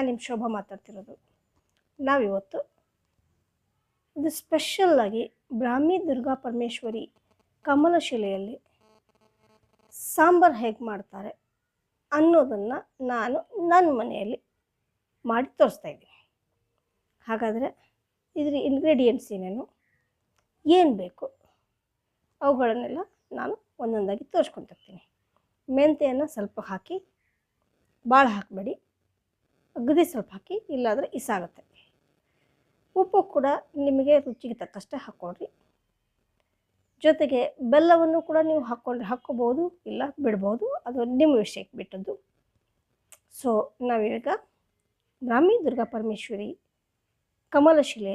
ನಾನು ನಿಮ್ಮ ಶೋಭಾ ಮಾತಾಡ್ತಿರೋದು. ನಾವಿವತ್ತು ಇದು ಸ್ಪೆಷಲ್ಲಾಗಿ ಬ್ರಾಹ್ಮಿ ದುರ್ಗಾ ಪರಮೇಶ್ವರಿ ಕಮಲಶಿಲೆಯಲ್ಲಿ ಸಾಂಬಾರು ಹೇಗೆ ಮಾಡ್ತಾರೆ ಅನ್ನೋದನ್ನು ನಾನು ನನ್ನ ಮನೆಯಲ್ಲಿ ಮಾಡಿ ತೋರಿಸ್ತಾಯಿದ್ದೀನಿ. ಹಾಗಾದರೆ ಇದರ ಇಂಗ್ರೀಡಿಯೆಂಟ್ಸ್ ಏನೇನು, ಏನು ಬೇಕು, ಅವುಗಳನ್ನೆಲ್ಲ ನಾನು ಒಂದೊಂದಾಗಿ ತೋರಿಸ್ಕೊತಿರ್ತೀನಿ. ಮೆಂತ್ಯನ ಸ್ವಲ್ಪ ಹಾಕಿ, ಭಾಳ ಹಾಕಬೇಡಿ, ಅಗದಿ ಸ್ವಲ್ಪ ಹಾಕಿ, ಇಲ್ಲಾಂದರೆ ಇಸಾಗುತ್ತೆ. ಉಪ್ಪು ಕೂಡ ನಿಮಗೆ ರುಚಿಗೆ ತಕ್ಕಷ್ಟೇ ಹಾಕ್ಕೊಳ್ರಿ. ಜೊತೆಗೆ ಬೆಲ್ಲವನ್ನು ಕೂಡ ನೀವು ಹಾಕ್ಕೋಬೋದು, ಇಲ್ಲ ಬಿಡ್ಬೋದು, ಅದು ನಿಮ್ಮ ವಿಷಯಕ್ಕೆ ಬಿಟ್ಟದ್ದು. ಸೊ ನಾವೀಗ ಬ್ರಾಹ್ಮಿ ದುರ್ಗಾ ಪರಮೇಶ್ವರಿ ಕಮಲಶಿಲೆ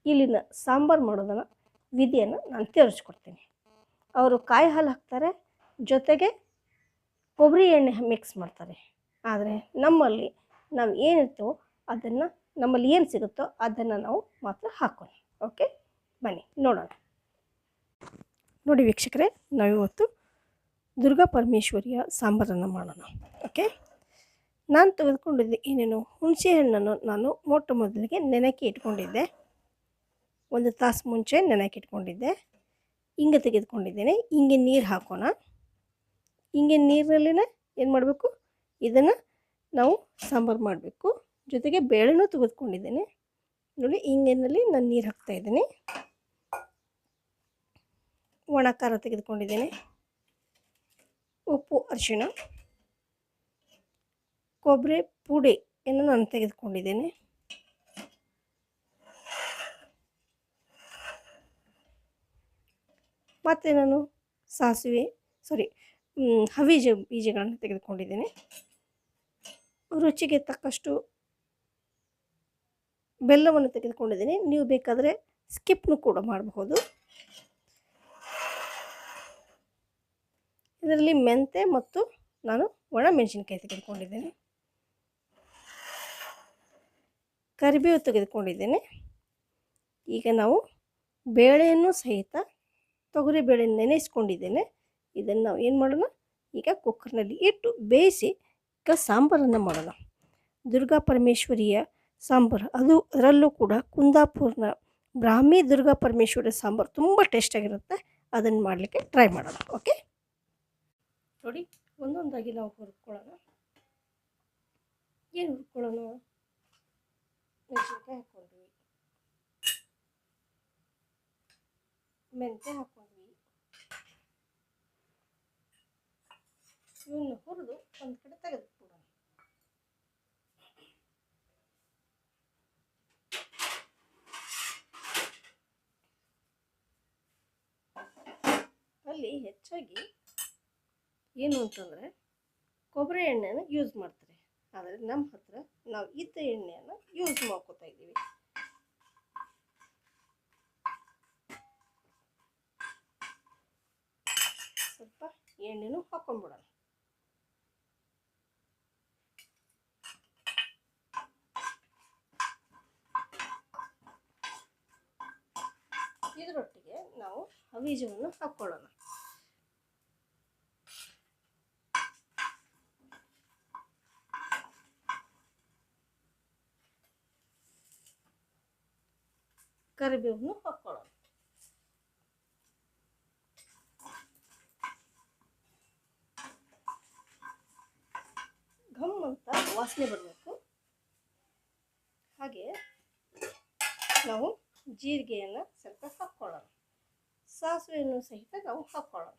ಇಲ್ಲಿನ ಸಾಂಬಾರು ಮಾಡೋದನ್ನು ವಿಧಿಯನ್ನು ನಾನು ತೋರಿಸ್ಕೊಡ್ತೀನಿ. ಅವರು ಕಾಯಿ ಹಾಲು ಹಾಕ್ತಾರೆ, ಜೊತೆಗೆ ಕೊಬ್ಬರಿ ಎಣ್ಣೆ ಮಿಕ್ಸ್ ಮಾಡ್ತಾರೆ. ಆದರೆ ನಮ್ಮಲ್ಲಿ ನಾವು ಏನಿರ್ತವೋ ಅದನ್ನು, ನಮ್ಮಲ್ಲಿ ಏನು ಸಿಗುತ್ತೋ ಅದನ್ನು ನಾವು ಮಾತ್ರ ಹಾಕೋಣ. ಓಕೆ, ಬನ್ನಿ ನೋಡೋಣ. ನೋಡಿ ವೀಕ್ಷಕರೇ, ನಾವಿವತ್ತು ದುರ್ಗಾ ಪರಮೇಶ್ವರಿಯ ಸಾಂಬಾರನ್ನು ಮಾಡೋಣ. ಓಕೆ, ನಾನು ತೆಗೆದುಕೊಂಡಿದ್ದೆ ಏನೇನು, ಹುಣಸೆ ಹಣ್ಣನ್ನು ನಾನು ಮೊಟ್ಟ ಮೊದಲಿಗೆ ನೆನೆಕ್ಕೆ ಇಟ್ಕೊಂಡಿದ್ದೆ. 1 ತಾಸು ಮುಂಚೆ ನೆನೆಕ್ಕೆ ಇಟ್ಕೊಂಡಿದ್ದೆ. ಹಿಂಗೆ ತೆಗೆದುಕೊಂಡಿದ್ದೇನೆ. ಹಿಂಗೆ ನೀರು ಹಾಕೋಣ. ಹಿಂಗೆ ನೀರಿನಲ್ಲಿನೇ ಏನು ಮಾಡಬೇಕು, ಇದನ್ನು ನಾವು ಸಾಂಬಾರು ಮಾಡಬೇಕು. ಜೊತೆಗೆ ಬೇಳೆನೂ ತೆಗೆದುಕೊಂಡಿದ್ದೇನೆ. ನೋಡಿ, ಹಿಂಗಿನಲ್ಲಿ ನಾನು ನೀರು ಹಾಕ್ತಾಯಿದ್ದೀನಿ. ಒಣ ಖಾರ ತೆಗೆದುಕೊಂಡಿದ್ದೇನೆ, ಉಪ್ಪು, ಅರಿಶಿಣ, ಕೊಬ್ಬರಿ ಪುಡಿಯನ್ನು ನಾನು ತೆಗೆದುಕೊಂಡಿದ್ದೇನೆ. ಮತ್ತು ನಾನು ಹವಿಜ ಬೀಜಗಳನ್ನು ತೆಗೆದುಕೊಂಡಿದ್ದೇನೆ. ರುಚಿಗೆ ತಕ್ಕಷ್ಟು ಬೆಲ್ಲವನ್ನು ತೆಗೆದುಕೊಂಡಿದ್ದೀನಿ. ನೀವು ಬೇಕಾದರೆ ಸ್ಕಿಪ್ನು ಕೂಡ ಮಾಡಬಹುದು. ಇದರಲ್ಲಿ ಮೆಂತೆ ಮತ್ತು ನಾನು ಒಣ ಮೆಣಸಿನಕಾಯಿ ತೆಗೆದುಕೊಂಡಿದ್ದೇನೆ. ಕರಿಬೇವು ತೆಗೆದುಕೊಂಡಿದ್ದೇನೆ. ಈಗ ನಾವು ಬೇಳೆಯನ್ನು ಸಹಿತ ತೊಗರಿ ಬೇಳೆ ನೆನೆಸ್ಕೊಂಡಿದ್ದೇನೆ. ಇದನ್ನು ನಾವು ಏನು ಮಾಡೋಣ, ಈಗ ಕುಕ್ಕರ್ನಲ್ಲಿ ಇಟ್ಟು ಬೇಯಿಸಿ ಈಗ ಸಾಂಬಾರನ್ನು ಮಾಡೋಣ. ದುರ್ಗಾ ಪರಮೇಶ್ವರಿಯ ಸಾಂಬಾರು, ಅದರಲ್ಲೂ ಕೂಡ ಕುಂದಾಪುರನ ಬ್ರಾಹ್ಮಿ ದುರ್ಗಾ ಪರಮೇಶ್ವರಿ ಸಾಂಬಾರು ತುಂಬ ಟೇಸ್ಟಾಗಿರುತ್ತೆ. ಅದನ್ನು ಮಾಡಲಿಕ್ಕೆ ಟ್ರೈ ಮಾಡೋಣ. ಓಕೆ, ನೋಡಿ, ಒಂದೊಂದಾಗಿ ನಾವು ಹುರ್ಕೊಳ್ಳೋಣ. ಏನು ಹುರ್ಕೊಳ್ಳೋಣ, ಮೆಣಸಿನ್ಕಾಯಿ ಹಾಕ್ಕೊಂಡ್ವಿ, ಮೆಂತ್ಯ ಹಾಕ್ಕೊಂಡ್ವಿ. ಇವನ್ನ ಹುರಿದು ಒಂದು ಕಡೆ ತೆಗೆದುಕೊಡೋಣ. ಅಲ್ಲಿ ಹೆಚ್ಚಾಗಿ ಏನು ಅಂತಂದರೆ ಕೊಬ್ಬರಿ ಎಣ್ಣೆನ ಯೂಸ್ ಮಾಡ್ತಾರೆ. ಆದರೆ ನಮ್ಮ ಹತ್ರ ನಾವು ಇದ್ದ ಎಣ್ಣೆಯನ್ನು ಯೂಸ್ ಮಾಡ್ಕೋತಾ ಇದ್ದೀವಿ. ಸ್ವಲ್ಪ ಎಣ್ಣೆನೂ ಹಾಕೊಂಡ್ಬಿಡೋಣ. ಇದರೊಟ್ಟಿಗೆ ನಾವು ಹವಿಜವನ್ನು ಹಾಕ್ಕೊಳ್ಳೋಣ. ಕರಿಬೇವನ್ನು ಹಾಕ್ಕೊಳ್ಳೋಣ. ಘಮ್ ಅಂತ ವಾಸನೆ ಬರಬೇಕು. ಹಾಗೆ ನಾವು ಜೀರಿಗೆಯನ್ನು ಸ್ವಲ್ಪ ಹಾಕ್ಕೊಳ್ಳೋಣ. ಸಾಸಿವೆಯನ್ನು ಸಹಿತ ನಾವು ಹಾಕ್ಕೊಳ್ಳೋಣ.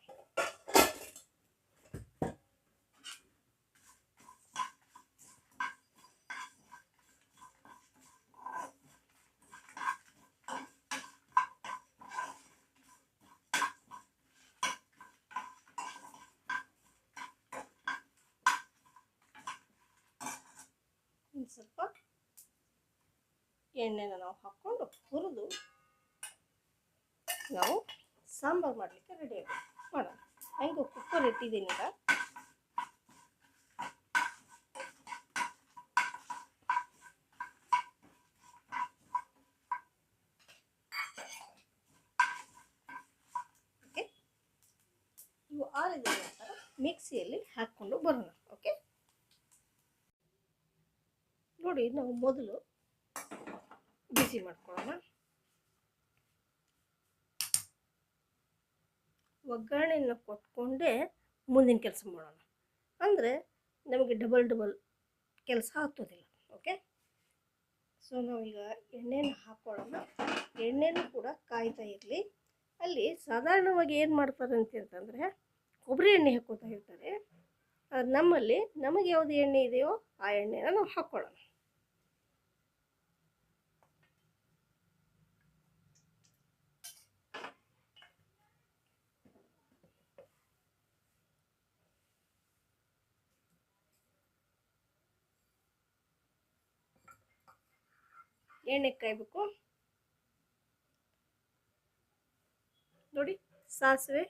ಸ್ವಲ್ಪ ಎಣ್ಣೆನ ನಾವು ಹಾಕ್ಕೊಂಡು ಹುರಿದು ನಾವು ಸಾಂಬಾರು ಮಾಡಲಿಕ್ಕೆ ರೆಡಿ ಮಾಡೋಣ. ಹೆಂಗೆ ಕುಕ್ಕರ್ ಇಟ್ಟಿದ್ದೀನಿ ಈಗ. ಓಕೆ, ಇವು ಆರಿದ ನಂತರ ಮಿಕ್ಸಿಯಲ್ಲಿ ಹಾಕ್ಕೊಂಡು ಬರೋಣ. ಓಕೆ, ನೋಡಿ ನಾವು ಮೊದಲು ಬಿಸಿ ಮಾಡ್ಕೊಳ್ಳೋಣ. ಒಗ್ಗರಣೆಯನ್ನು ಕೊಟ್ಕೊಂಡೇ ಮುಂದಿನ ಕೆಲಸ ಮಾಡೋಣ, ಅಂದರೆ ನಮಗೆ ಡಬಲ್ ಕೆಲಸ ಆಗ್ತದಿಲ್ಲ. ಓಕೆ, ಸೊ ನಾವೀಗ ಎಣ್ಣೆನ ಹಾಕ್ಕೊಳ್ಳೋಣ. ಎಣ್ಣೆನೂ ಕೂಡ ಕಾಯ್ತಾ ಇರಲಿ. ಅಲ್ಲಿ ಸಾಧಾರಣವಾಗಿ ಏನು ಮಾಡ್ತಾರೆ ಅಂತಂದರೆ ಕೊಬ್ಬರಿ ಎಣ್ಣೆ ಹಾಕ್ಕೋತಾ ಇರ್ತಾರೆ. ಅದು ನಮ್ಮಲ್ಲಿ ನಮಗೆ ಯಾವುದು ಎಣ್ಣೆ ಇದೆಯೋ ಆ ಎಣ್ಣೆನ ನಾವು ಹಾಕ್ಕೊಳ್ಳೋಣ. ಎಣ್ಣೆ ಕಾಯಬೇಕು ನೋಡಿ. ಸಾಸಿವೆ,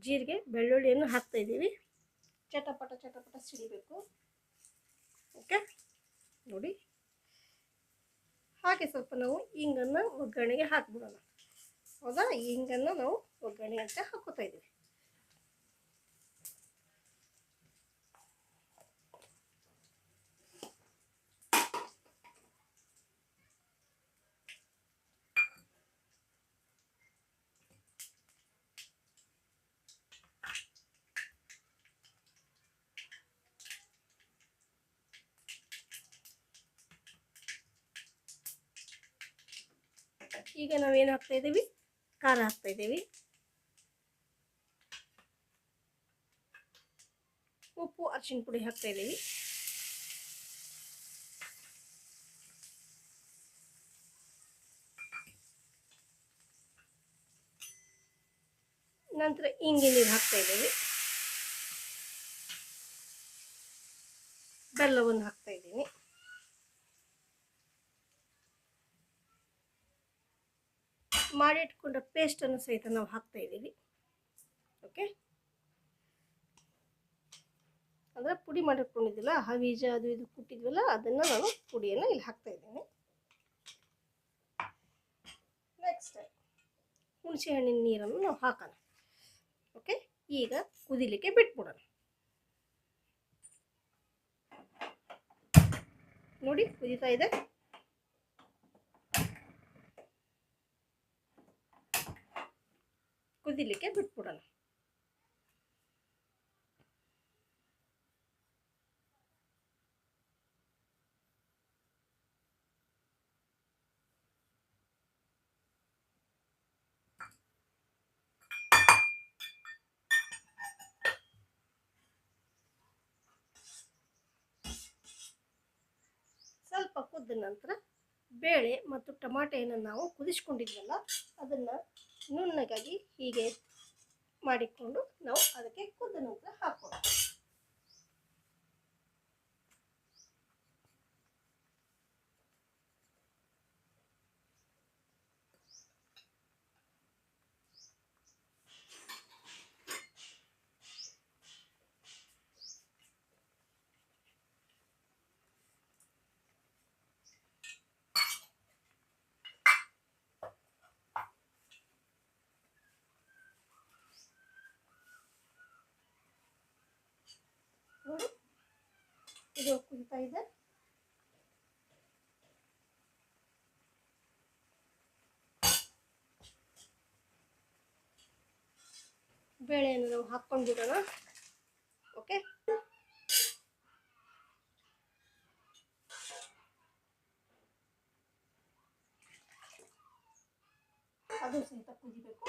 ಜೀರಿಗೆ, ಬೆಳ್ಳುಳ್ಳಿಯನ್ನು ಹಾಕ್ತಾ ಇದ್ದೀವಿ. ಚಟಪಟ ಸಿಡಿಬೇಕು. ಓಕೆ ನೋಡಿ, ಹಾಗೆ ಸ್ವಲ್ಪ ನಾವು ಹಿಂಗನ್ನು ಒಗ್ಗರಣೆಗೆ ಹಾಕ್ಬಿಡೋಣ. ಹೌದಾ, ಹಿಂಗನ್ನು ನಾವು ಒಗ್ಗರಣೆ ಅಂತ ಹಾಕೋತಾ ಇದ್ದೀವಿ. ಈಗ ನಾವೇನು ಹಾಕ್ತಾ ಇದ್ದೀವಿ, ಖಾರ ಹಾಕ್ತಾ ಇದ್ದೀವಿ, ಉಪ್ಪು, ಅರಿಶಿನ ಪುಡಿ ಹಾಕ್ತಾ ಇದ್ದೀವಿ. ನಂತರ ಇಂಗಿ ನೀರು ಹಾಕ್ತಾ ಇದ್ದೀವಿ. ಬೆಲ್ಲವನ್ನು ಹಾಕ್ತಾ ಇದ್ದೀನಿ. ಮಾಡಿಟ್ಕೊಂಡ ಪೇಸ್ಟನ್ನು ಸಹಿತ ನಾವು ಹಾಕ್ತಾ ಇದ್ದೀವಿ. ಓಕೆ, ಅಂದರೆ ಪುಡಿ ಮಾಡಿಟ್ಕೊಂಡಿದ್ದಿಲ್ಲ, ಹವೀಜ ಅದು ಇದು ಕುಟ್ಟಿದ್ವಲ್ಲ, ಅದನ್ನು ನಾನು ಪುಡಿಯನ್ನು ಇಲ್ಲಿ ಹಾಕ್ತಾ ಇದ್ದೀನಿ. ನೆಕ್ಸ್ಟ್ ಹುಣಸೆ ಹಣ್ಣಿನ ನೀರನ್ನು ನಾವು ಹಾಕೋಣ. ಓಕೆ, ಈಗ ಕುದಿಲಿಕ್ಕೆ ಬಿಟ್ಬಿಡೋಣ. ನೋಡಿ ಕುದೀತಾ ಇದೆ. ಕುದಿಲಿಕ್ಕೆ ಬಿಟ್ಬಿಡೋಣ. ಸ್ವಲ್ಪ ಕುದ್ದ ನಂತರ ಬೇಳೆ ಮತ್ತು ಟಮಾಟೆಯನ್ನು ನಾವು ಕುದಿಸ್ಕೊಂಡಿದ್ವಲ್ಲ ಅದನ್ನು ನುಣ್ಣಗಾಗಿ ಹೀಗೆ ಮಾಡಿಕೊಂಡು ನಾವು ಅದಕ್ಕೆ ಕುದ್ದ ನಂತರ ಹಾಕೋಣ. ನೋಡಿ ಇದು ಕುದಿತಾ ಇದೆ. ಬೇಳೆಯನ್ನು ನಾವು ಹಾಕ್ಕೊಂಡ್ಬಿಡೋಣ. ಓಕೆ, ಅದು ಸಹಿತ ಕುದಿಬೇಕು.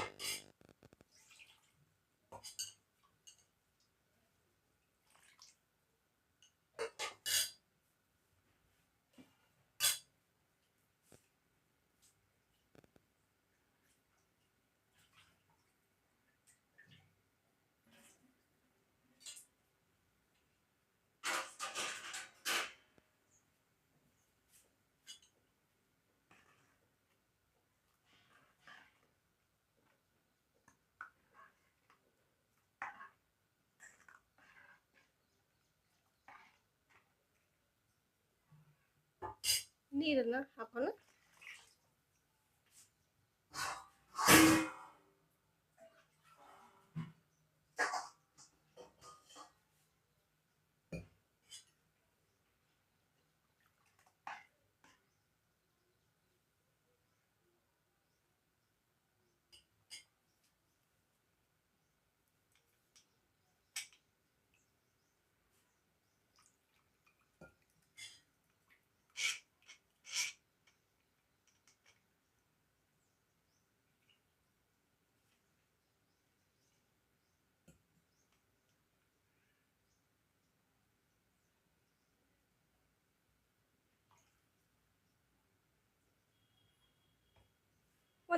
ನೀರನ್ನು ಹಾಕೋಣ.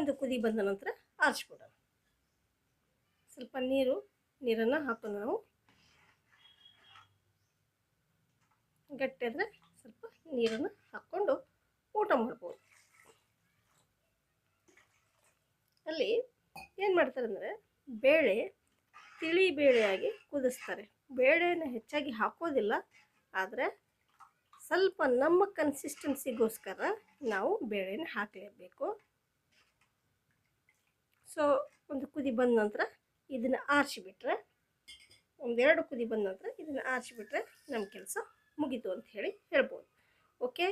ಒಂದು ಕುದಿ ಬಂದ ನಂತರ ಆರಿಸ್ಬಿಡೋಣ. ಸ್ವಲ್ಪ ನೀರನ್ನು ಹಾಕೋಣ ನಾವು. ಗಟ್ಟಿ ಆದರೆ ಸ್ವಲ್ಪ ನೀರನ್ನು ಹಾಕ್ಕೊಂಡು ಊಟ ಮಾಡ್ಬೋದು. ಅಲ್ಲಿ ಏನು ಮಾಡ್ತಾರೆ ಅಂದರೆ ಬೇಳೆ ತಿಳಿ ಬೇಳೆಯಾಗಿ ಕುದಿಸ್ತಾರೆ. ಬೇಳೆನ ಹೆಚ್ಚಾಗಿ ಹಾಕೋದಿಲ್ಲ, ಆದರೆ ಸ್ವಲ್ಪ ನಮ್ಮ ಕನ್ಸಿಸ್ಟೆನ್ಸಿಗೋಸ್ಕರ ನಾವು ಬೇಳೆನ ಹಾಕಲೇಬೇಕು. ಸೊ ಒಂದು ಕುದಿ ಬಂದ ನಂತರ ಇದನ್ನು ಆರಿಸಿಬಿಟ್ರೆ, ಒಂದೆರಡು ಕುದಿ ಬಂದ ನಂತರ ಇದನ್ನು ಆರಿಸಿಬಿಟ್ರೆ ನಮ್ಮ ಕೆಲಸ ಮುಗೀತು ಅಂತ ಹೇಳ್ಬೋದು. ಓಕೆ,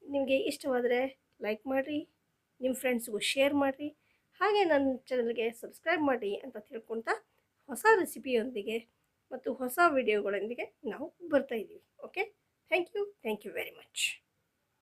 ನಿಮಗೆ ಇಷ್ಟವಾದರೆ ಲೈಕ್ ಮಾಡಿರಿ, ನಿಮ್ಮ ಫ್ರೆಂಡ್ಸ್ಗೂ ಶೇರ್ ಮಾಡಿರಿ, ಹಾಗೆ ನನ್ನ ಚಾನಲ್ಗೆ ಸಬ್ಸ್ಕ್ರೈಬ್ ಮಾಡಿ ಅಂತ ತಿಳ್ಕೊಳ್ತಾ ಹೊಸ ರೆಸಿಪಿಯೊಂದಿಗೆ ಮತ್ತು ಹೊಸ ವಿಡಿಯೋಗಳೊಂದಿಗೆ ನಾವು ಬರ್ತಾಯಿದ್ದೀವಿ. Okay, thank you very much.